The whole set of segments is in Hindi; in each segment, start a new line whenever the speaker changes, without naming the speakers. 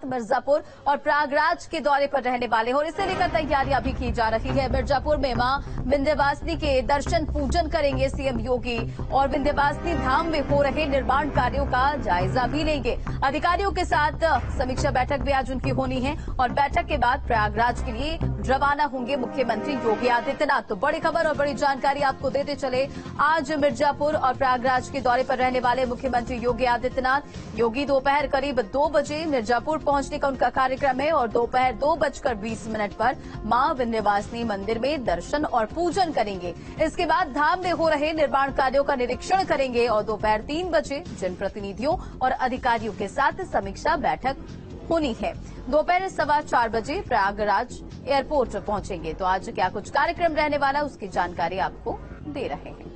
मिर्जापुर और प्रयागराज के दौरे पर रहने वाले हैं और इसे लेकर तैयारियां भी की जा रही है। मिर्जापुर में मां विंध्यवासिनी के दर्शन पूजन करेंगे सीएम योगी और विंध्यवासिनी धाम में हो रहे निर्माण कार्यों का जायजा भी लेंगे। अधिकारियों के साथ समीक्षा बैठक भी आज उनकी होनी है और बैठक के बाद प्रयागराज के लिए रवाना होंगे मुख्यमंत्री योगी आदित्यनाथ। तो बड़ी खबर और बड़ी जानकारी आपको देते चले, आज मिर्जापुर और प्रयागराज के दौरे पर रहने वाले मुख्यमंत्री योगी आदित्यनाथ। योगी दोपहर करीब 2 बजे मिर्जापुर पहुंचने का उनका कार्यक्रम है और दोपहर 2:20 पर मां विंध्यवासिनी मंदिर में दर्शन और पूजन करेंगे। इसके बाद धाम में हो रहे निर्माण कार्यों का निरीक्षण करेंगे और दोपहर 3 बजे जनप्रतिनिधियों और अधिकारियों के साथ समीक्षा बैठक होनी है। दोपहर 4:15 बजे प्रयागराज एयरपोर्ट पहुंचेंगे। तो आज क्या कुछ कार्यक्रम रहने वाला उसकी जानकारी आपको दे रहे हैं।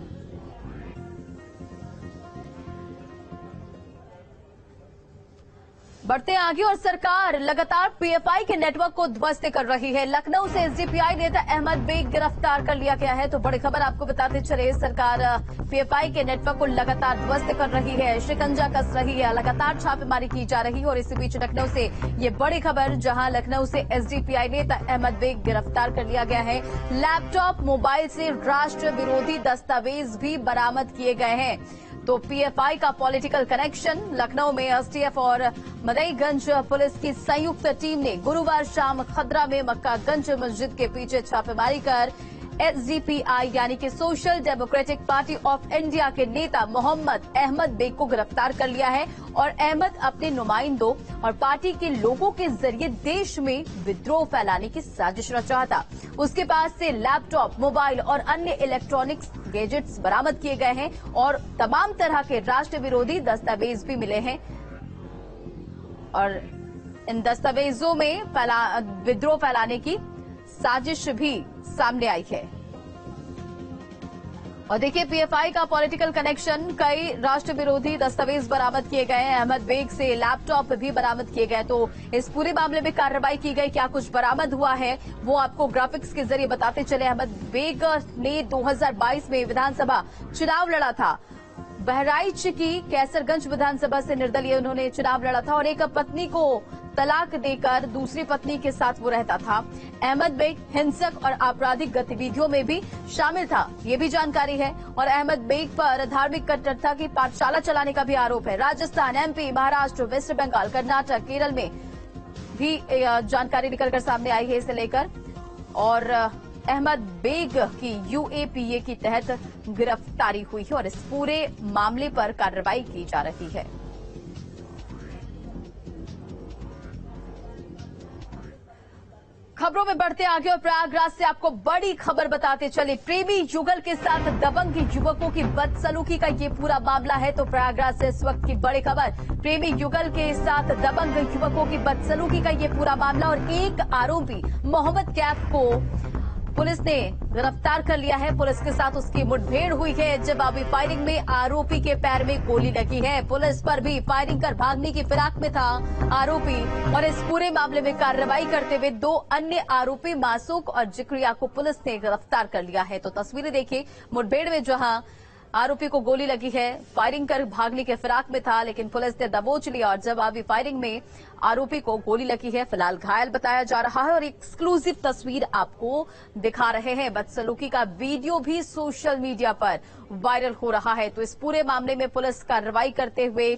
बढ़ते आगे और सरकार लगातार पीएफआई के नेटवर्क को ध्वस्त कर रही है। लखनऊ से एसडीपीआई नेता अहमद बेग गिरफ्तार कर लिया गया है। तो बड़ी खबर आपको बताते चले, सरकार पीएफआई के नेटवर्क को लगातार ध्वस्त कर रही है, शिकंजा कस रही है, लगातार छापेमारी की जा रही है और इसी बीच लखनऊ से ये बड़ी खबर, जहां लखनऊ से एसडीपीआई नेता अहमद बेग गिरफ्तार कर लिया गया है। लैपटॉप, मोबाइल से राष्ट्र विरोधी दस्तावेज भी बरामद किए गए हैं। तो पीएफआई का पॉलिटिकल कनेक्शन, लखनऊ में एसटीएफ और मदईगंज पुलिस की संयुक्त टीम ने गुरुवार शाम खदरा में मक्कागंज मस्जिद के पीछे छापेमारी कर एसडीपीआई यानी कि social democratic party of India के नेता मोहम्मद अहमद बेग को गिरफ्तार कर लिया है और अहमद अपने नुमाइंदों और पार्टी के लोगों के जरिए देश में विद्रोह फैलाने की साजिश रचा था। उसके पास से लैपटॉप, मोबाइल और अन्य इलेक्ट्रॉनिक्स गैजेट्स बरामद किए गए हैं और तमाम तरह के राष्ट्र विरोधी दस्तावेज भी मिले हैं और इन दस्तावेजों में विद्रोह फैलाने की साजिश भी सामने आई है। और देखिए, पीएफआई का पॉलिटिकल कनेक्शन, कई राष्ट्र विरोधी दस्तावेज बरामद किए गए हैं। अहमद बेग से लैपटॉप भी बरामद किए गए। तो इस पूरे मामले में कार्रवाई की गई, क्या कुछ बरामद हुआ है वो आपको ग्राफिक्स के जरिए बताते चले। अहमद बेग ने 2022 में विधानसभा चुनाव लड़ा था। बहराइच की कैसरगंज विधानसभा से निर्दलीय उन्होंने चुनाव लड़ा था और एक पत्नी को तलाक देकर दूसरी पत्नी के साथ वो रहता था। अहमद बेग हिंसक और आपराधिक गतिविधियों में भी शामिल था, ये भी जानकारी है। और अहमद बेग पर धार्मिक कट्टरता की पाठशाला चलाने का भी आरोप है। राजस्थान, एमपी, महाराष्ट्र, वेस्ट बंगाल, कर्नाटक, केरल में भी जानकारी निकलकर सामने आई है इसे लेकर। और अहमद बेग की यूएपीए के तहत गिरफ्तारी हुई है और इस पूरे मामले पर कार्रवाई की जा रही है। खबरों में बढ़ते आगे और प्रयागराज से आपको बड़ी खबर बताते चले। प्रेमी युगल के साथ दबंग युवकों की बदसलूकी का ये पूरा मामला है। तो प्रयागराज से इस वक्त की बड़ी खबर, प्रेमी युगल के साथ दबंग युवकों की बदसलूकी का ये पूरा मामला और एक आरोपी मोहम्मद कैफ को पुलिस ने गिरफ्तार कर लिया है। पुलिस के साथ उसकी मुठभेड़ हुई है। जवाबी फायरिंग में आरोपी के पैर में गोली लगी है। पुलिस पर भी फायरिंग कर भागने की फिराक में था आरोपी और इस पूरे मामले में कार्रवाई करते हुए 2 अन्य आरोपी मासूक और जिक्रिया को पुलिस ने गिरफ्तार कर लिया है। तो तस्वीरें देखिए, मुठभेड़ में जहां आरोपी को गोली लगी है, फायरिंग कर भागने के फिराक में था, लेकिन पुलिस ने दबोच लिया और जवाबी फायरिंग में आरोपी को गोली लगी है। फिलहाल घायल बताया जा रहा है और एक्सक्लूसिव तस्वीर आपको दिखा रहे हैं। बदसलूकी का वीडियो भी सोशल मीडिया पर वायरल हो रहा है। तो इस पूरे मामले में पुलिस कार्रवाई करते हुए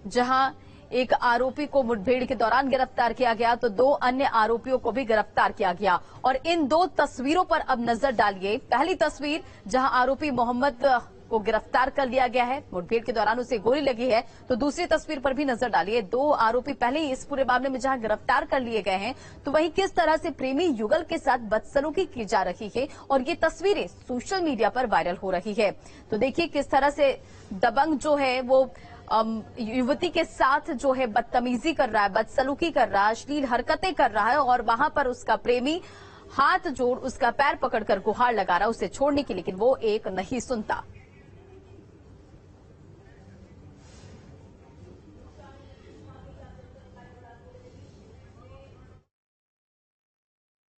जहां एक आरोपी को मुठभेड़ के दौरान गिरफ्तार किया गया तो 2 अन्य आरोपियों को भी गिरफ्तार किया गया। और इन 2 तस्वीरों पर अब नजर डालिए। पहली तस्वीर जहां आरोपी मोहम्मद को गिरफ्तार कर लिया गया है, मुठभेड़ के दौरान उसे गोली लगी है। तो दूसरी तस्वीर पर भी नजर डालिए। 2 आरोपी पहले ही इस पूरे मामले में जहां गिरफ्तार कर लिए गए हैं, तो वहीं किस तरह से प्रेमी युगल के साथ बदसलूकी की जा रही है और ये तस्वीरें सोशल मीडिया पर वायरल हो रही है। तो देखिए किस तरह से दबंग जो है वो युवती के साथ जो है बदतमीजी कर रहा है, बदसलूकी कर रहा है, अश्लील हरकतें कर रहा है और वहां पर उसका प्रेमी हाथ जोड़ उसका पैर पकड़कर गुहार लगा रहा उसे छोड़ने की, लेकिन वो एक नहीं सुनता।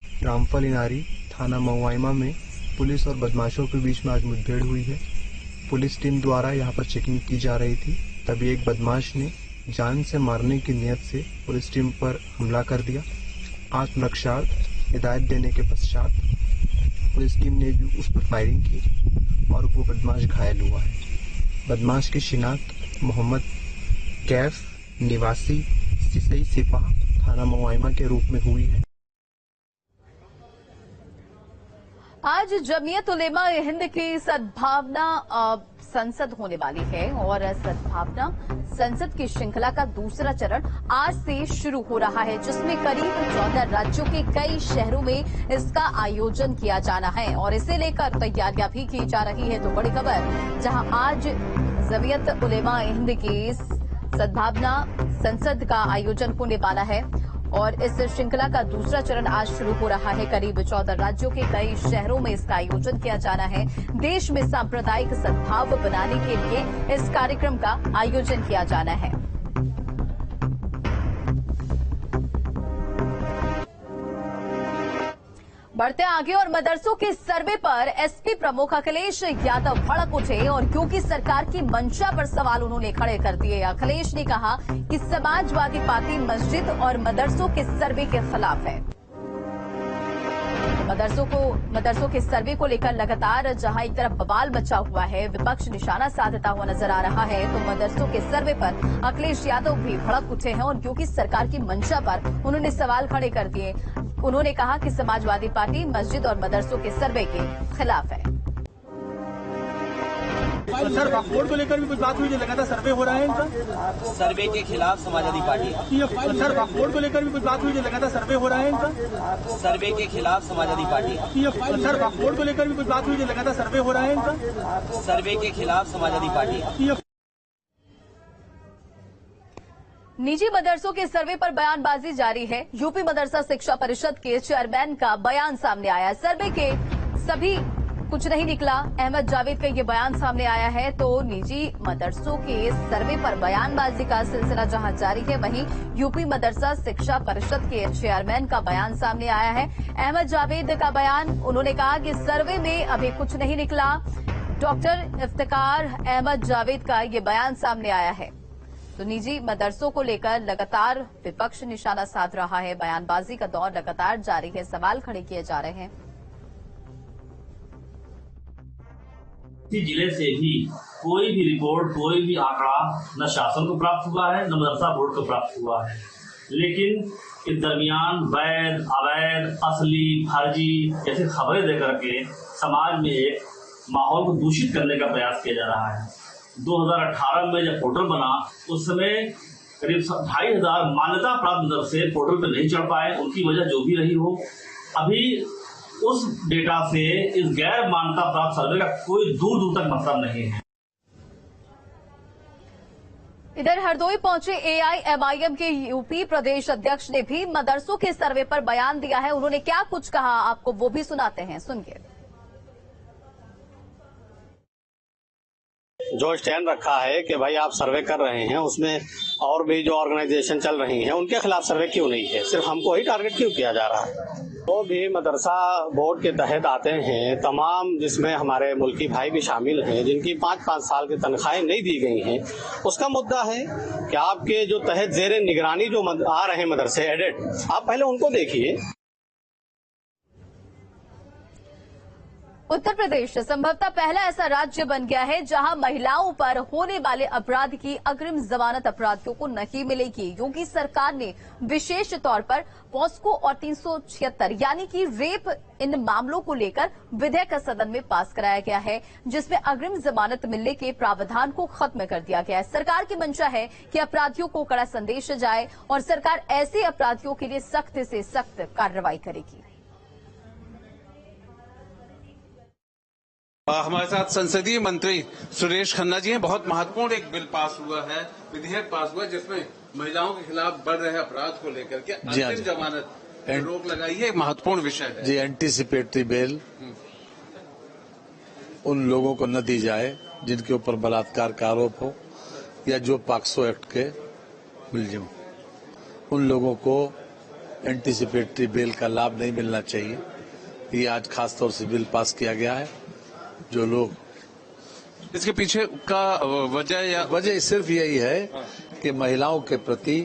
रामफल इनारी थाना महुआइमा में पुलिस और बदमाशों के बीच में आज मुठभेड़ हुई है। पुलिस टीम द्वारा यहां पर चेकिंग की जा रही थी, तभी एक बदमाश ने जान से मारने की नियत से पुलिस टीम पर हमला कर दिया। आत्मरक्षार्थ हिदायत देने के पश्चात पुलिस टीम ने भी उस पर फायरिंग की और वो बदमाश घायल हुआ है। बदमाश की शिनाख्त मोहम्मद कैफ निवासी सिसई सिपाह थाना मोवाइमा के रूप में हुई है।
आज जमीयत उलेमा हिंद की सद्भावना संसद होने वाली है और सद्भावना संसद की श्रृंखला का दूसरा चरण आज से शुरू हो रहा है, जिसमें करीब 14 राज्यों के कई शहरों में इसका आयोजन किया जाना है और इसे लेकर तैयारियां भी की जा रही है। तो बड़ी खबर, जहां आज जमीयत उलेमा हिंद की सद्भावना संसद का आयोजन होने वाला है और इस श्रृंखला का दूसरा चरण आज शुरू हो रहा है। करीब 14 राज्यों के कई शहरों में इसका आयोजन किया जाना है। देश में सांप्रदायिक सद्भाव बनाने के लिए इस कार्यक्रम का आयोजन किया जाना है। बढ़ते आगे और मदरसों के सर्वे पर एसपी प्रमुख अखिलेश यादव भड़क उठे और क्योंकि सरकार की मंशा पर सवाल उन्होंने खड़े कर दिए। अखिलेश ने कहा कि समाजवादी पार्टी मस्जिद और मदरसों के सर्वे के खिलाफ है। मदरसों के सर्वे को लेकर लगातार जहां एक तरफ बवाल मचा हुआ है, विपक्ष निशाना साधता हुआ नजर आ रहा है, तो मदरसों के सर्वे पर अखिलेश यादव भी भड़क उठे हैं और क्योंकि सरकार की मंशा पर उन्होंने सवाल खड़े कर दिए। उन्होंने कहा कि समाजवादी पार्टी मस्जिद और मदरसों के सर्वे के खिलाफ है।
सर, वक्फ को लेकर भी कुछ बात हुई, जो लगातार सर्वे हो रहा है इनका,
सर्वे के खिलाफ समाजवादी पार्टी।
सर, वक्फ को लेकर भी कुछ बात हुई, जो लगातार सर्वे हो रहा है इनका,
सर्वे के खिलाफ समाजवादी पार्टी।
सर, वक्फ को लेकर भी कुछ बात हुई, जो लगातार सर्वे हो रहा है इनका,
सर्वे के खिलाफ समाजवादी पार्टी।
निजी मदरसों के सर्वे पर बयानबाजी जारी है। यूपी मदरसा शिक्षा परिषद के चेयरमैन का बयान सामने आया। सर्वे के सभी कुछ नहीं निकला, अहमद जावेद का ये बयान सामने आया है। तो निजी मदरसों के सर्वे पर बयानबाजी का सिलसिला जहां जारी है, वहीं यूपी मदरसा शिक्षा परिषद के चेयरमैन का बयान सामने आया है। अहमद जावेद का बयान, उन्होंने कहा कि सर्वे में अभी कुछ नहीं निकला। डॉक्टर इफ्तिकार अहमद जावेद का ये बयान सामने आया है। तो निजी मदरसों को लेकर लगातार विपक्ष निशाना साध रहा है। बयानबाजी का दौर लगातार जारी है, सवाल खड़े किए जा रहे हैं।
इसी जिले से भी कोई भी रिपोर्ट, कोई भी आंकड़ा न शासन को प्राप्त हुआ है, न मदरसा बोर्ड को प्राप्त हुआ है। लेकिन इस दरमियान वैध, अवैध, असली, फर्जी जैसी खबरें देकर के समाज में एक माहौल को दूषित करने का प्रयास किया जा रहा है। 2018 में जब पोर्टल बना, उस समय करीब 2500 मान्यता प्राप्त मदरसे पोर्टल पर नहीं चढ़ पाए। उनकी वजह जो भी रही हो, अभी उस डेटा से इस गैर मान्यता प्राप्त सर्वे का कोई दूर दूर तक मतलब नहीं है।
इधर हरदोई पहुंचे एआईएमआईएम के यूपी प्रदेश अध्यक्ष ने भी मदरसों के सर्वे पर बयान दिया है। उन्होंने क्या कुछ कहा, आपको वो भी सुनाते हैं, सुनिए।
जो स्टैंड रखा है कि भाई आप सर्वे कर रहे हैं, उसमें और भी जो ऑर्गेनाइजेशन चल रही हैं उनके खिलाफ सर्वे क्यों नहीं है, सिर्फ हमको ही टारगेट क्यों किया जा रहा है। तो भी मदरसा बोर्ड के तहत आते हैं तमाम, जिसमें हमारे मुल्की भाई भी शामिल हैं, जिनकी 5-5 साल की तनख्वाहें नहीं दी गई हैं। उसका मुद्दा है कि आपके जो तहत जेर निगरानी जो आ रहे हैं मदरसे एडेड, आप पहले उनको देखिए।
उत्तर प्रदेश संभवतः पहला ऐसा राज्य बन गया है जहां महिलाओं पर होने वाले अपराध की अग्रिम जमानत अपराधियों को नहीं मिलेगी। योगी सरकार ने विशेष तौर पर पॉस्को और 376 यानी कि रेप, इन मामलों को लेकर विधेयक सदन में पास कराया गया है, जिसमें अग्रिम जमानत मिलने के प्रावधान को खत्म कर दिया गया है। सरकार की मंशा है कि अपराधियों को कड़ा संदेश जाए और सरकार ऐसे अपराधियों के लिए सख्त से सख्त कार्रवाई करेगी।
हमारे साथ संसदीय मंत्री सुरेश खन्ना जी हैं। बहुत महत्वपूर्ण एक बिल पास हुआ है, विधेयक पास हुआ है, जिसमें महिलाओं के खिलाफ बढ़ रहे अपराध को लेकर के अंतरिम जमानत रोक लगाई है। एक महत्वपूर्ण विषय है
जी। एंटीसिपेटरी बेल उन लोगों को न दी जाए जिनके ऊपर बलात्कार का आरोप हो या जो पॉक्सो एक्ट के मुलजिम, उन लोगों को एंटीसिपेटरी बेल का लाभ नहीं मिलना चाहिए। ये आज खासतौर से बिल पास किया गया है। जो लोग
इसके पीछे का वजह सिर्फ यही है
कि महिलाओं के प्रति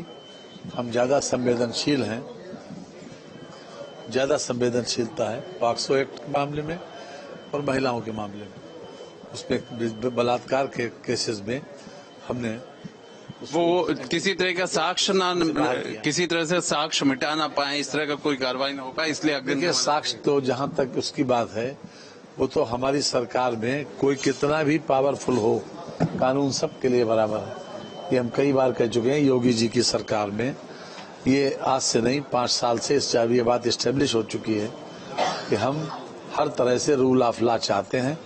हम ज्यादा संवेदनशील हैं, ज्यादा संवेदनशीलता है पॉक्सो एक्ट के मामले में और महिलाओं के मामले में। उसमें बलात्कार के केसेस में हमने
वो किसी तरह का साक्ष्य किसी तरह से साक्ष्य मिटा ना पाए, इस तरह का कोई कार्रवाई ना हो पाए, इसलिए
देखिए साक्ष्य तो जहां तक उसकी बात है वो तो हमारी सरकार में कोई कितना भी पावरफुल हो, कानून सबके लिए बराबर है। ये हम कई बार कह चुके हैं। योगी जी की सरकार में ये आज से नहीं 5 साल से ये बात इस्टेब्लिश हो चुकी है कि हम हर तरह से रूल ऑफ लॉ चाहते हैं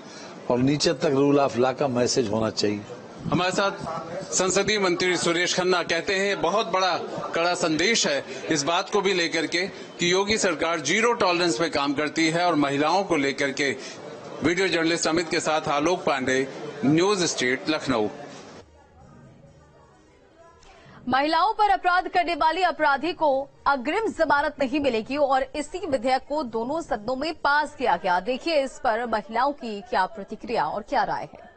और नीचे तक रूल ऑफ लॉ का मैसेज होना चाहिए।
हमारे साथ संसदीय मंत्री सुरेश खन्ना कहते हैं बहुत बड़ा कड़ा संदेश है इस बात को भी लेकर के कि योगी सरकार 0 टॉलरेंस पे काम करती है और महिलाओं को लेकर के। वीडियो जर्नलिस्ट अमित के साथ आलोक पांडे, न्यूज स्टेट, लखनऊ।
महिलाओं पर अपराध करने वाले अपराधी को अग्रिम जमानत नहीं मिलेगी और इसी विधेयक को दोनों सदनों में पास किया गया। देखिए इस पर महिलाओं की क्या प्रतिक्रिया और क्या राय है।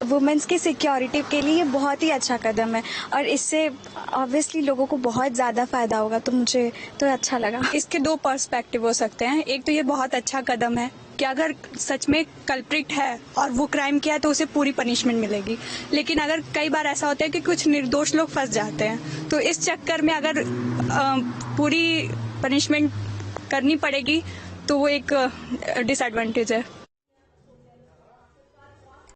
वुमेन्स की सिक्योरिटी के लिए बहुत ही अच्छा कदम है और इससे ऑब्वियसली लोगों को बहुत ज्यादा फायदा होगा, तो मुझे तो अच्छा लगा।
इसके 2 पर्सपेक्टिव हो सकते हैं। एक तो ये बहुत अच्छा कदम है कि अगर सच में कल्प्रिट है और वो क्राइम किया तो उसे पूरी पनिशमेंट मिलेगी, लेकिन अगर कई बार ऐसा होता है कि कुछ निर्दोष लोग फंस जाते हैं, तो इस चक्कर में अगर पूरी पनिशमेंट करनी पड़ेगी तो वो एक डिसएडवांटेज है।